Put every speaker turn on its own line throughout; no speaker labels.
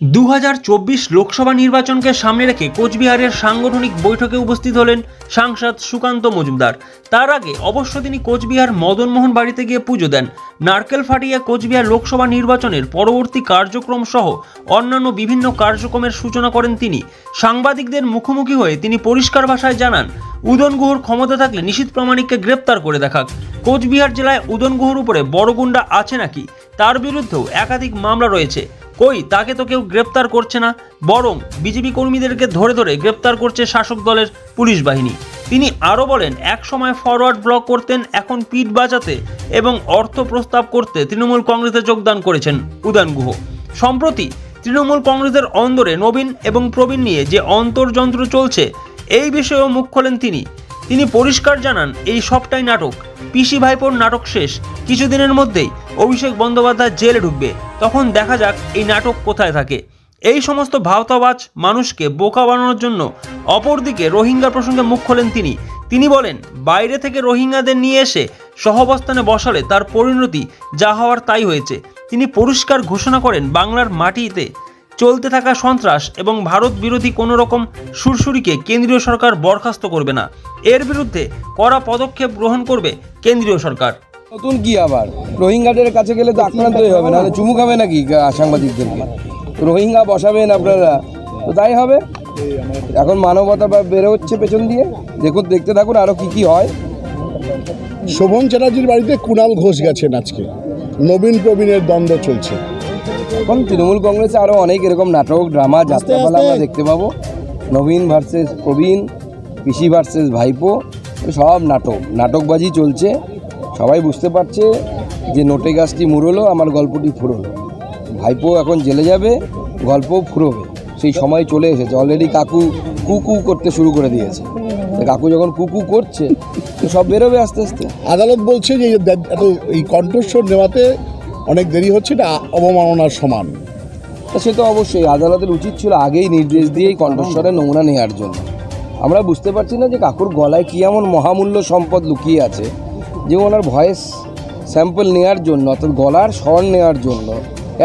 2024 লোকসভা নির্বাচনকে সামনে রেখে কোচবিহারের সাংগঠনিক বৈঠকে উপস্থিত হলেন সাংসদ সুকান্ত মজুমদার। তার আগে অবশ্য তিনি কোচবিহার মদনমোহন বাড়িতে গিয়ে পুজো দেন। নারকেল ফাটিয়ে কোচবিহার লোকসভা নির্বাচনের পরবর্তী কার্যক্রম সহ অন্যান্য বিভিন্ন কার্যক্রমের সূচনা করেন তিনি। সাংবাদিকদের মুখোমুখি হয়ে তিনি পরিষ্কার ভাষায় জানান, উদয়ন গুহর ক্ষমতা থাকলে নিশীথ প্রামাণিককে গ্রেপ্তার করে দেখাক। কোচবিহার জেলায় উদয়ন গুহর উপরে বড় গুন্ডা আছে নাকি, তার বিরুদ্ধেও একাধিক মামলা রয়েছে। কই তাকে তো কেউ গ্রেপ্তার করছে না, বরং বিজেপি কর্মীদেরকে ধরে ধরে গ্রেপ্তার করছে শাসক দলের পুলিশ বাহিনী। তিনি আরও বলেন, এক সময় ফরওয়ার্ড ব্লক করতেন, এখন পিঠ বাজাতে এবং অর্থ প্রস্তাব করতে তৃণমূল কংগ্রেসে যোগদান করেছেন উদয়ন গুহ। সম্প্রতি তৃণমূল কংগ্রেসের অন্দরে নবীন এবং প্রবীণ নিয়ে যে অন্তর্যন্ত্র চলছে, এই বিষয়েও মুখ খোলেন তিনি। তিনি পরিষ্কার জানান, এই সবটাই নাটক। পিসি ভাইপোর নাটক শেষ, কিছুদিনের মধ্যেই অভিষেক বন্দ্যোপাধ্যায় জেলে ঢুকবে, তখন দেখা যাক এই নাটক কোথায় থাকে। এই সমস্ত ভাওতাবাজ মানুষকে বোকা বানানোর জন্য অপরদিকে রোহিঙ্গা প্রসঙ্গে মুখ খোলেন তিনি। তিনি বলেন, বাইরে থেকে রোহিঙ্গাদের নিয়ে এসে সহাবস্থানে বসালে তার পরিণতি যা হওয়ার তাই হয়েছে। তিনি পরিষ্কার ঘোষণা করেন, বাংলার মাটিতে চলতে থাকা সন্ত্রাস এবং ভারত বিরোধী কোনো রকম সুরসুরিকে কেন্দ্রীয় সরকার বরখাস্ত করবে না। এর বিরুদ্ধে কড়া পদক্ষেপ গ্রহণ করবে কেন্দ্রীয় সরকার।
নতুন কি আবার রোহিঙ্গাদের কাছে গেলে তো আক্রান্তই হবে, নাহলে চুমু খাবে নাকি সাংবাদিকদেরকে? রোহিঙ্গা বসাবেন আপনারা, তো তাই হবে। এখন মানবতা বেড়ে হচ্ছে পেছন দিয়ে, দেখতে থাকুন আরও কি হয়।
শোভন চ্যাটার্জির বাড়িতে কুণাল ঘোষ গেছেন আজকে, নবীন প্রবীণের দ্বন্দ্ব চলছে।
এখন তৃণমূল কংগ্রেসে আরও অনেক এরকম নাটক, ড্রামা, যাত্রাপালা আমরা দেখতে পাবো। নবীন ভার্সেস প্রবীণ, পিসি ভার্সেস ভাইপো, সব নাটকবাজি চলছে। সবাই বুঝতে পারছে যে নোটে গাছটি মুড়লো, আমার গল্পটি ফুরোলো। ভাইপো এখন জেলে যাবে, গল্পও ফুরোবে, সেই সময় চলে এসেছে। অলরেডি কাকু কুকু করতে শুরু করে দিয়েছে। কাকু যখন কুকু করছে, তো সব বেরোবে আস্তে আস্তে।
আদালত বলছে যে এত এই কণ্ঠস্বর নেওয়াতে অনেক দেরি হচ্ছে, এটা অবমাননার সমান।
সে তো অবশ্যই আদালতের উচিত ছিল আগেই নির্দেশ দিয়েই কণ্ঠস্বরের নমুনা নেওয়ার জন্য। আমরা বুঝতে পারছি না যে কাকুর গলায় কী এমন মহামূল্য সম্পদ লুকিয়ে আছে যে ওনার ভয়েস স্যাম্পল নেওয়ার জন্য, অর্থাৎ গলার স্বর নেওয়ার জন্য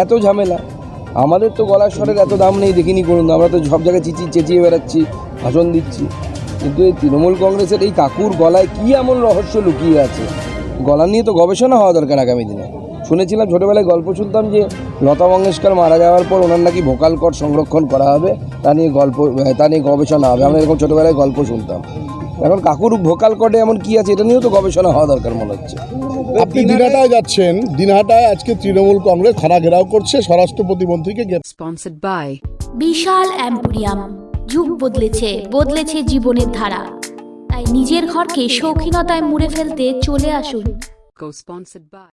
এত ঝামেলা। আমাদের তো গলার স্বরের এত দাম নেই, দেখিনি করুন। আমরা তো সব জায়গায় চেঁচিয়ে বেড়াচ্ছি, ভাষণ দিচ্ছি, কিন্তু এই তৃণমূল কংগ্রেসের এই কাকুর গলায় কী এমন রহস্য লুকিয়ে আছে, গলা নিয়ে তো গবেষণা হওয়া দরকার আগামী দিনে। শুনেছিলাম, ছোটোবেলায় গল্প শুনতাম যে লতা মঙ্গেশকর মারা যাওয়ার পর ওনার নাকি ভোকাল কর্ড সংরক্ষণ করা হবে, তা নিয়ে গবেষণা হবে। আমরা এরকম ছোটোবেলায় গল্প শুনতাম। এখন কাকুর ভোকাল কর্ডে এমন কি আছে, এটা নিয়েও তো গবেষণা হওয়া দরকার মনে হচ্ছে।
আপনি দিনহাটায় যাচ্ছেন, দিনহাটায় আজকে তৃণমূল কংগ্রেস থানা ঘেরাও করছে, স্বরাষ্ট্র প্রতিমন্ত্রীকে।
Sponsored by
Vishal emporium. যুগ বদলেছে জীবনের ধারা, তাই নিজের ঘরকে শৌখিনতায় মুড়ে ফেলতে চলে আসুন।
co-sponsored by